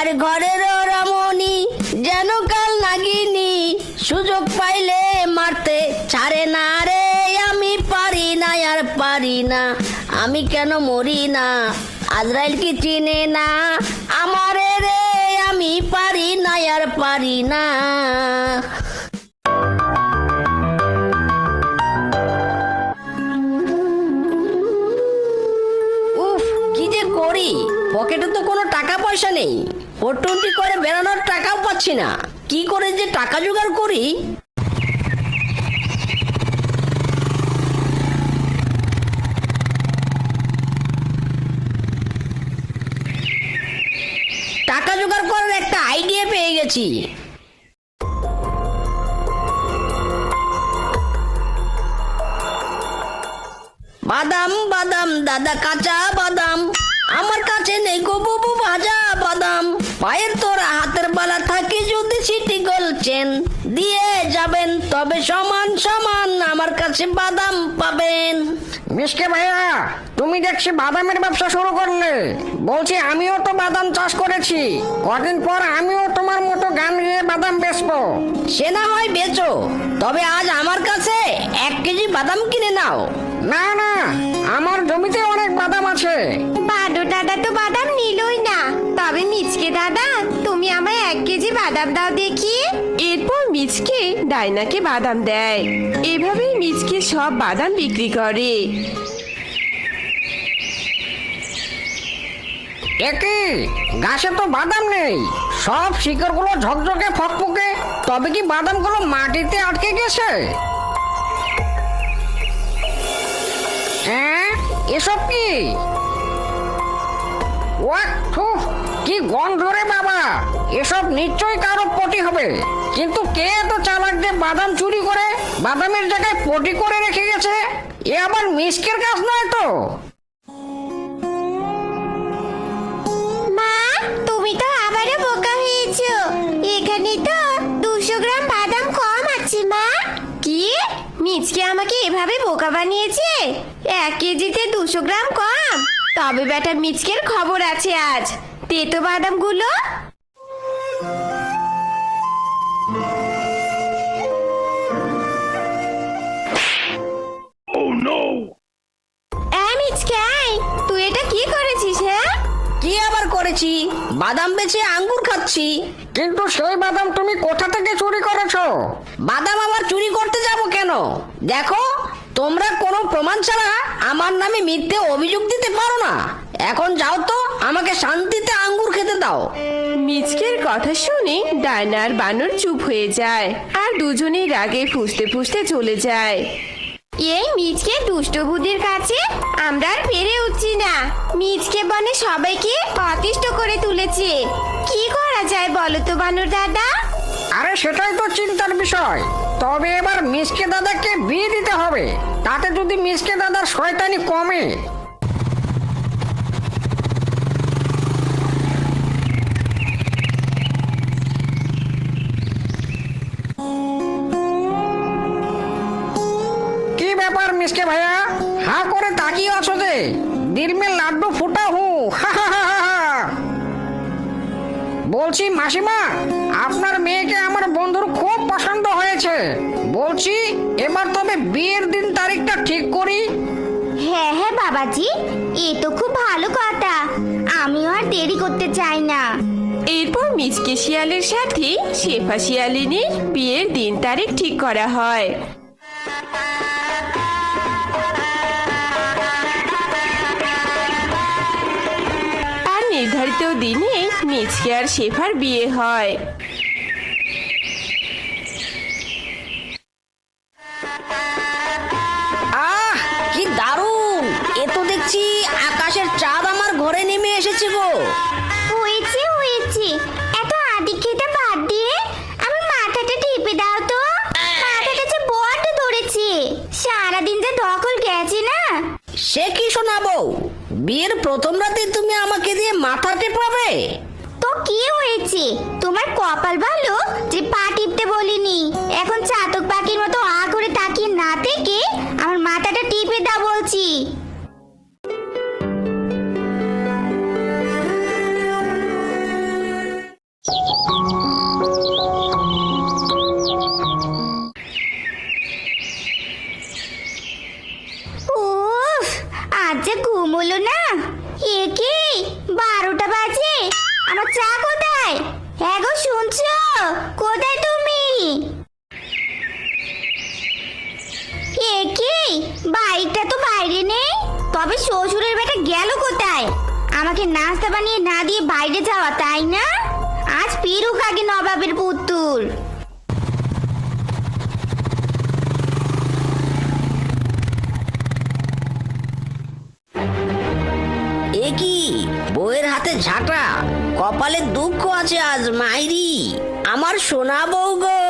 আমার ঘরের রমণী যেন কাল নাগিনী, সুযোগ পাইলে মারতে ছাড়ে না রে। আমি পারি না আর পারি না, আমি কেন মরি না, আজরাইল কি চিনে না আমারে রে। আমি পারি না আর পারি না। উফ, কি যে করি, পকেটে তো কোনো টাকা পয়সা নেই, ফোরটুনটি করে বেরোনোর টাকাও পাচ্ছি না। কি করে যে টাকা জোগাড় করি। টাকা জোগাড় করার একটা আইডিয়া পেয়ে গেছি। বাদাম বাদাম দাদা কাঁচা বাদাম, আমার কাছে নেই গো বুবু ভাজা বাদাম। পায়ের তোরা হাতের বালা থাকে যদি সিটি গোল চেন দিয়ে যাবেন, তবে সমান সমান আমার কাছে বাদাম পাবেন। মিসকে ভাইয়া, তুমি দেখছি বাদামের ব্যবসা শুরু করলে। বলছি আমিও তো বাদাম চাষ করেছি, কদিন পর আমিও তোমার মতো গান গিয়ে বাদাম বেচবো। সে না হয় বেচো, তবে আজ আমার কাছে 1 কেজি বাদাম কিনে নাও। না না, আমার জমিতে অনেক বাদাম আছে। বাদু দাদা তো বাদাম নিলই না, তবে মিচকে দাদা তুমি আমায় 1 কেজি বাদাম দাও দেখি। এরপর মিচকে ডাইনাকে বাদাম দেয়। এভাবেই মিচকে সব বাদাম বিক্রি করে। একই গাছে তো বাদাম নেই, সব শিকড়গুলো ঝকঝকে ফকফকে। তবে কি বাদামগুলো মাটিতে আটকে গেছে? হ্যাঁ, এসব কি? ওয়াক, থু, কি গন্ধ রে বাবা! এসব নিশ্চয়ই কারো পটি হবে। কিন্তু কে এত চালাক যে বাদাম চুরি করে বাদামের জায়গায় পটি করে রেখে গেছে? এ আবার মিসকের কাজ নয় তো? মা, তুমি তো আবারও বোকা হয়েছো। এখানে তো 200 গ্রাম বাদাম কম আছে মা। কি? মিচকে আমাকে এভাবে বোকা বানিয়েছে? 1 কেজিতে 200 গ্রাম কম? তবে বেটা মিচকের খবর আছে আজ। তেতো বাদামগুলো। মিচকে, তুই এটা কি করেছিস? হ্যাঁ, কি আবার করেছি, বাদাম বেচে আঙ্গুর খাচ্ছি। কিন্তু সেই বাদাম তুমি কোথা থেকে চুরি করেছো? বাদাম আবার চুরি করতে যাব কেন? দেখো, তোমরা কোনো প্রমাণ ছাড়া আমার নামে মিথ্যে অভিযোগ দিতে পারো না। এখন যাও তো, আমাকে শান্তিতে আঙ্গুর খেতে দাও। মিচকের কথা শুনে ডাইনা আর বানর চুপ হয়ে যায়, আর দুজনেই রাগে ফুঁসতে ফুঁসতে চলে যায়। এই মিচকে দুষ্ট বুদ্ধির কাছে আমরা আর পেরে উঠছি না। মিচকে বনে সবাইকে অতিষ্ঠ করে তুলেছে। কি করা যায় বলো তো বানর দাদা? আরে সেটাই তো চিন্তার বিষয়। তবে এবার মিসকে দাদাকে বিয়ে দিতে হবে, তাতে যদি মিসকে দাদার শয়তানি কমে। কি ব্যাপার মিসকে ভাইয়া, হা করে তাকিয়ে আছো যে? দিল মে লাড্ডু ফুটা হু, হা হা হা হা হা। বলছি মাসিমা, আপনার মেয়েকে আমার বন্ধুর খুব পছন্দ হয়েছে। বলছি এবার তবে বিয়ের দিন তারিখটা ঠিক করি। হ্যাঁ হ্যাঁ বাবাজি, এ তো খুব ভালো কথা। আমিও আর দেরি করতে চাই না। এরপর মিচকে শিয়ালের সাথে শেফা শিয়ালিনীর বিয়ের দিন তারিখ ঠিক করা হয়। আর নির্ধারিত দিনে মিচকে আর শেফার বিয়ে হয়। আহ, কি দারুণ! এ তো দেখছি আকাশের চাঁদ আমার ঘরে নেমে এসেছে গো। হয়েছে হয়েছে, এত আদি খেতে বাদ দিয়ে আমার মাথাটা টিপে দাও তো। মাথাটা যে বড্ড ধরেছে, সারাদিন যে দখল গেছে না। সে কি শোনাবো, বিয়ের প্রথম রাতে তুমি আমাকে দিয়ে মাথা টেপাবে? তো কি হয়েছে, তোমার কপাল ভালো যে পা টিপতে বলিনি। এখন চাতক পাখির মতো আ করে তাকিয়ে না থেকে আমার মাথাটা টিপে দাও বলছি। উফ, আজ যে ঘুম হলো না। এ কি 12টা বাজে, আমার চা কোথায়? এগো শুনছো? কোথায় তুমি? এ কি, বাইকটা তো বাইরে নেই। তবে শ্বশুরের বেটা গেল কোথায়? আমাকে নাস্তা বানিয়ে না দিয়ে বাইরে যাওয়া, তাই না? আজ ফিরুক আগে নবাবের পুত্তুর। এ কি, বউয়ের হাতে ঝাঁটা, কপালে দুঃখ আছে আজ মাইরি। আমার সোনা বউ গো,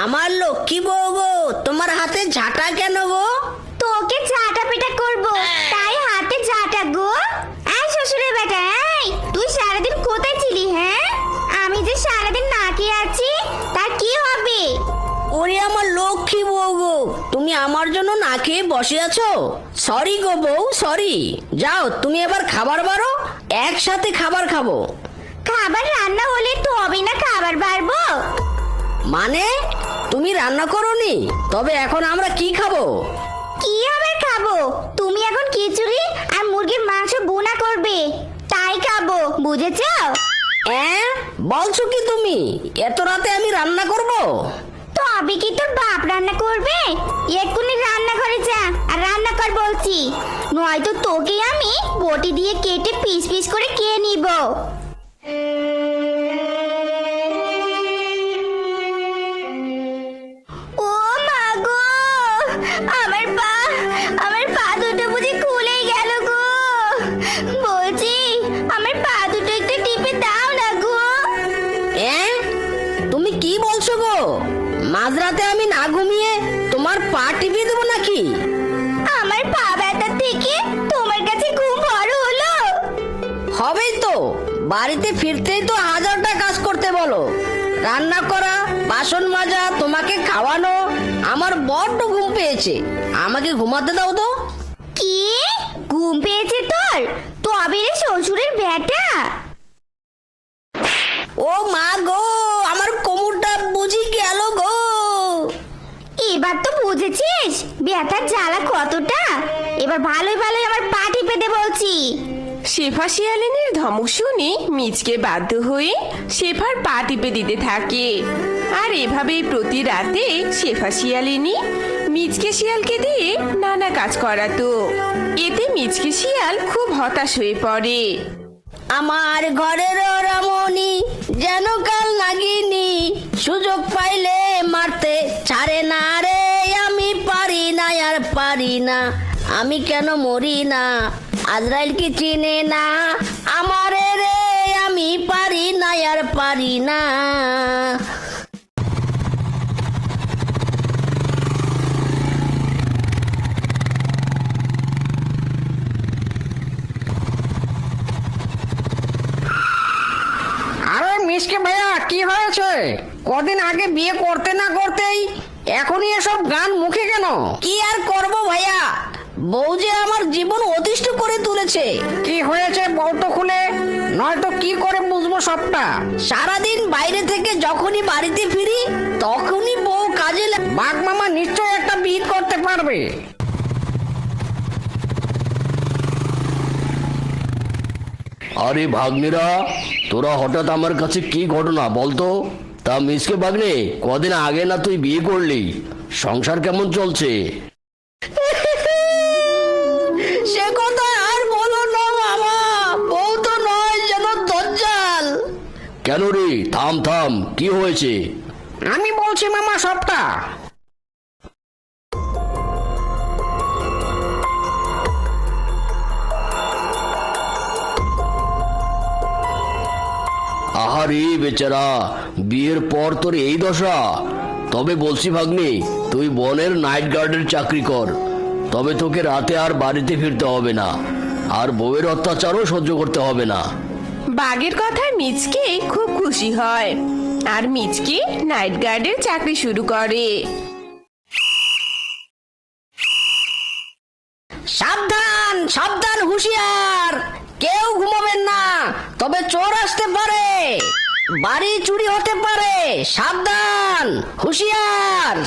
আমার লক্ষ্মী বউ গো, তোমার হাতে ঝাঁটা কেন গো? তোকে ঝাঁটা পিটা করবো, তাই হাতে ঝাঁটা গো। এই শ্বশুরের বেটা, এই তুই সারাদিন কোথায় ছিলি? হ্যাঁ, আমি যে সারাদিন না খেয়ে আছি, তার কি হবে? ওরে আমার লক্ষ্মী বউ গো, তুমি আমার জন্য না খেয়ে বসে আছো? সরি গো বউ, সরি। যাও তুমি এবার খাবার বারো, একসাথে খাবার খাবো। খাবার রান্না হলে তবে না খাবার বাড়বো। মানে তুমি রান্না করোনি? তবে এখন আমরা কি খাবো? কি আবার খাবো? তুমি এখন খিচুড়ি আর মুরগির মাংস বোনা করবে, তাই খাবো, বুঝেছো? বলছো কি তুমি? এত রাতে আমি রান্না করব? তবে কি তোর বাপ রান্না করবে? এক্ষুনি রান্নাঘরে যা আর রান্না কর বলছি, নয়তো তোকে আমি বটি দিয়ে কেটে পিস পিস করে খেয়ে নিব। ও মা গো, আমার পা দুটো বুঝি খুলেই গেল গো। বলছি আমার পা দুটো একটু টিপে দাও না গো। তুমি কি বলছো গো? মাঝরাতে আমি না ঘুমিয়ে তোমার পা টিপিয়ে দেবো নাকি? আমার পা ব্যথা থেকে তোমার কাছে ঘুম বড় হলো? হবেই তো, বাড়িতে ফিরতেই তো হাজারটা কাজ করতে বলো। রান্না করা, বাসন মাজা, তোমাকে খাওয়ানো। আমার বড্ড ঘুম পেয়েছে, আমাকে ঘুমাতে দাও তো। কি ঘুম পেয়েছে তোর? তবে রে শ্বশুরের বেটা। ও মা গো, আমার কোমরটা বুঝি গেল গো। এবার তো বুঝেছিস ব্যথার জ্বালা কতটা? এবার ভালোই ভালোই আমার পা টিপে দে বলছি। শেফা শিয়ালিনীর ধমক শুনে মিচকে বাধ্য হয়ে শেফার পা টিপে দিতে থাকে। আর এভাবেই প্রতি রাতে শেফা শিয়ালিনী মিচকে শিয়ালকে দিয়ে নানা কাজ করাতো। এতে মিচকে শিয়াল খুব হতাশ হয়ে পড়ে। আমার ঘরের রমণী যেন কাল নাগিনী, সুযোগ পাইলে মারতে ছাড়ে না রে। আমি পারি না আর পারি না, আমি কেন মরি না? আজরাইল কি চিনে না আমারে রে? আমি পারি না আর পারি না। আরে মিসকে ভাইয়া, কি হয়েছে? কদিন আগে বিয়ে করতে না করতেই এখনই এসব গান মুখে কেন? কি আর করব ভাইয়া, বউ যে আমার জীবন অতিষ্ঠ করে তুলেছে। কি হয়েছে বল তো খুলে, নয়তো কি করে বুঝবো সবটা। সারাদিন বাইরে থেকে যখনই বাড়িতে ফিরি তখনই বউ কাজে বাঘ মামা নিশ্চয় একটা বিয়ে করতে পারবে। আরে ভাগ্নেরা, তোরা হঠাৎ আমার কাছে কি ঘটনা বলতো? তা মিসকে ভাগ্নে, কদিন আগে না তুই বিয়ে করলি, সংসার কেমন চলছে? সে কথা আর বলো না মামা, বউ তো নয় যেন দজ্জাল। কেন রে, থাম থাম, কি হয়েছে? আমি বলছি মামা সবটা। আহারে বেচারা, বিয়ের পর তোর এই দশা। তবে বলছি ভাগ্নে, তুই বনের নাইট গার্ডের চাকরি কর, তবে তোকে রাতে আর বাড়িতে ফিরতে হবে না, আর বউয়ের অত্যাচারও সহ্য করতে হবে না। বাঘের কথায় মিচকে খুব খুশি হয় আর মিচকে নাইট গার্ডের চাকরি শুরু করে। সাবধান সাবধান, হুঁশিয়ার, কেউ ঘুমাবেন না, তবে চোর আসতে পারে। বাড়ি চুরি হতে পারে, সাবধান, হুঁশিয়ার।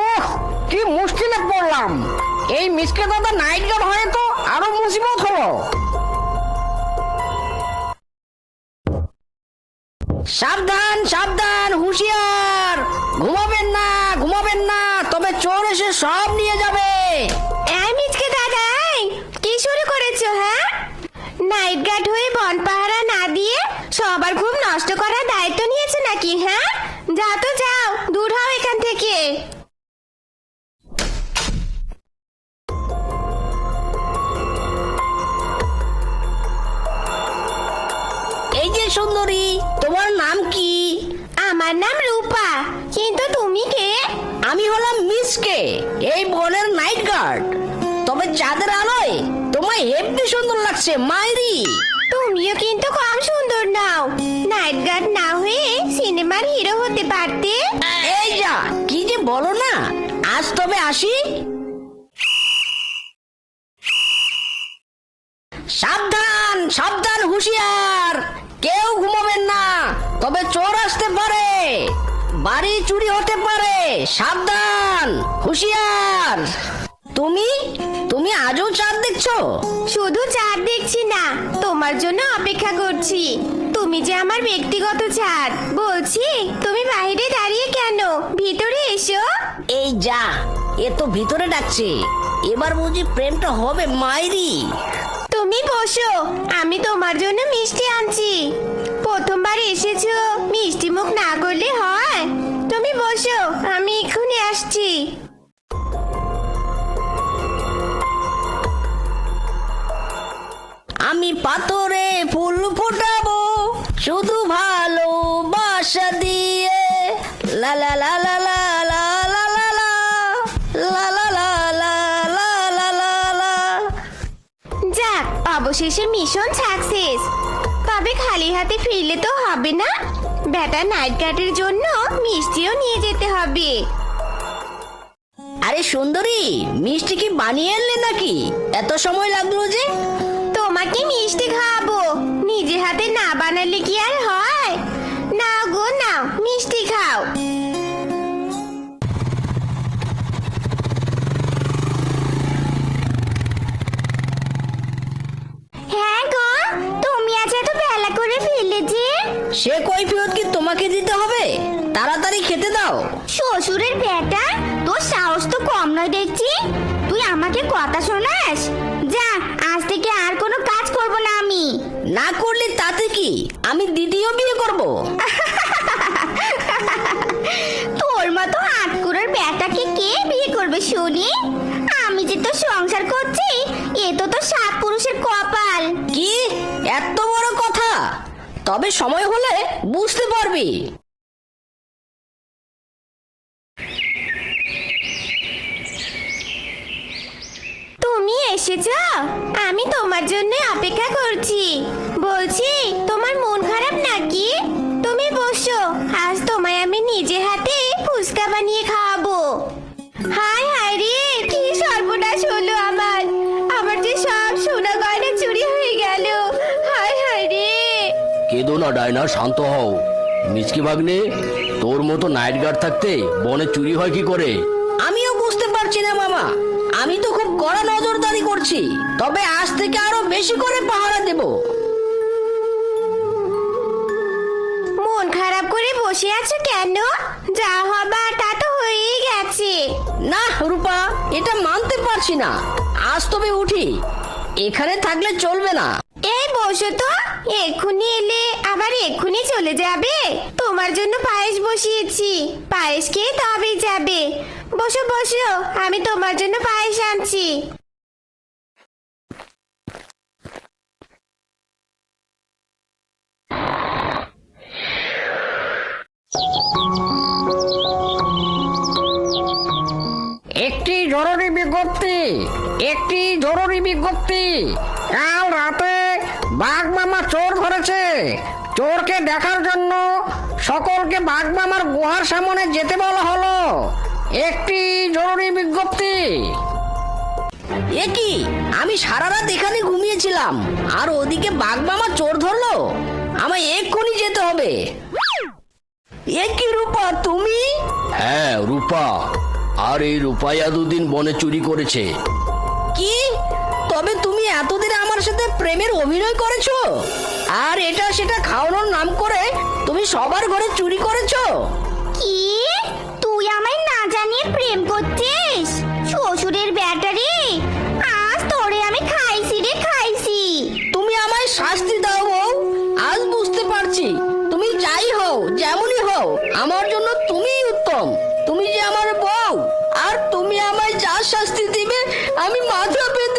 ওহ, কি মুশকিলে পড়লাম। এই মিসকে দাদা নাইট গার্ড হয়ে তো আরো মুসিবত হলো। সাবধান সাবধান, হুঁশিয়ার, ঘুমাবেন না, ঘুমাবেন না, তবে চোর এসে সব নিয়ে যাবে। এই মিচকে দাদা, এই, কি শুরু করেছো? হ্যাঁ, নাইট গার্ড হয়ে বন পাহারা না দিয়ে সবার ঘুম নষ্ট করার দায়িত্ব নিয়েছে নাকি? হ্যাঁ, যাও তো যাও, দূর হও এখান থেকে। এই যে সুন্দরী, তোমার নাম কি? আমার নাম রূপা, কিন্তু তুমি কে? আমি হলাম মিসকে, এই বনের নাইট গার্ড। তবে চাঁদের আলোয় তোমায় হেব্বি সুন্দর লাগছে মাইরি। তুমিও কিন্তু কম সুন্দর নাও, নাইট গার্ড না হয়ে সিনেমার হিরো হতে পারতে। এই যা, কি যে বলো না। আজ তবে আসি। সাবধান সাবধান, হুঁশিয়ার, কেউ ঘুমাবেন না, তবে চোর আসতে পারে, বাড়ি চুরি হতে পারে, সাবধান, হুঁশিয়ার। তুমি তুমি আজও চাঁদ দেখছো? শুধু চাঁদ দেখছি না, তোমার জন্য অপেক্ষা করছি। তুমি যে আমার ব্যক্তিগত চাঁদ। বলছি, তুমি বাইরে দাঁড়িয়ে কেন? ভিতরে এসো। এই যা, এ তো ভিতরে ডাকছে। এবার বুঝি প্রেমটা হবে মাইরি। তুমি বসো, আমি তোমার জন্য মিষ্টি আনছি। প্রথমবার এসেছো, মিষ্টি মুখ না করলে হয়? তুমি বসো, আমি এক্ষুনি আসছি। আমি পাথরে ফুল ফোটাবো শুধু ভালোবাসা দিয়ে, লা লা লা লা লা লা লা লা লা লা লা লা লা লা লা লা লা। যাক, অবশেষে মিশন সাকসেস। তবে খালি হাতে ফিরলে তো হবে না, বেটা নাইট গার্ডের জন্য মিষ্টিও নিয়ে যেতে হবে। আরে সুন্দরী, মিষ্টি কি বানিয়ে আনলে নাকি? এত সময় লাগলো যে? তোমাকে মিষ্টি খাওয়াবো, নিজে হাতে না বানালে কি আর হয়? নাও গো নাও, মিষ্টি খাও। হ্যাঁ গো, তুমি আজ এত বেলা করে ফিরলে যে? সে কৈফিয়ত কি তোমাকে দিতে হবে? তাড়াতাড়ি খেতে দাও। শ্বশুরের বেটা, তোর সাহস তো কম নয় দেখছি। তুই আমাকে কথা শোনাস? যা, আজ থেকে আর কোনো কাজ করব না আমি। না করলে তাতে কি, আমি দ্বিতীয় বিয়ে করব। তোর মতো আটকুড়ার বেটাকে কে বিয়ে করবে শুনি? আমি যে তো সংসার করছি, এ তো তোর সাত পুরুষের কপাল। কি এত বড় কথা? তবে সময় হলে বুঝতে পারবি। তুমি এসেছো? আমি তোমার জন্য অপেক্ষা করছি। বলছি, তোমার মন খারাপ নাকি? তুমি বসো, আজ তোমায় আমি নিজে হাতে ফুচকা বানিয়ে খাওয়াবো। হায় হায় রে, কি সর্বনাশ হলো আমার। আমার যে সব সোনা গয়না চুরি হয়ে গেল। হায় হায় রে। কেঁদো না ডায়না, শান্ত হও। মিচকি ভাগ্নে, তোর মতো নাইট গার্ড থাকতে বনে চুরি হয় কি করে? আমিও বুঝতে পারছি না মামা। আমি তো খুব কড়া নজরদারি করছি, তবে আজ থেকে আরো বেশি করে পাহারা দেব। মন খারাপ করে বসে আছো কেন? যা হবার তা তো হয়েই গেছে। না রূপা, এটা মানতে পারছি না। আজ তবে উঠি, এখানে থাকলে চলবে না। এই বসো তো, এক্ষুনি এলে আবার এক্ষুনি চলে যাবে? তোমার জন্য পায়েস বসিয়েছি, পায়েস খেয়ে তবেই যাবে। বসো বসো, আমি তোমার জন্য পায়েস আনছি। একটি জরুরি বিজ্ঞপ্তি, একটি জরুরি বিজ্ঞপ্তি। কাল রাতে বাঘ মামা চোর ধরেছে। চোরকে দেখার জন্য সকলকে বাঘ মামার গুহার সামনে যেতে বলা হলো। একটি জরুরি বিজ্ঞপ্তি। এ কি, আমি সারা রাত এখানে ঘুমিয়েছিলাম, আর ওদিকে বাঘ মামা চোর ধরলো? আমায় এক্ষুনি যেতে হবে। হ্যাঁ, রূপা। আর এই রূপাই এতদিন বনে চুরি করেছে। কি? তবে তুমি এতদিন আমার সাথে প্রেমের অভিনয় করেছো, আর এটা সেটা খাওয়ানোর নাম করে তুমি সবার ঘরে চুরি করেছো? কি তুই আমায় না জানিয়ে প্রেম করছিস? শ্বশুরের ব্যাটারি, আজ তোরে আমি খাইছি রে খাইছি। তুমি আমায় শাস্তি দাও বউ। আজ বুঝতে পারছি তুমি যাই হও, যেমনই হও, আমার জন্য তুমিই উত্তম। তুমি যে আমার বউ, আর তুমি আমায় যা শাস্তি দিবে আমি মাথা পেতে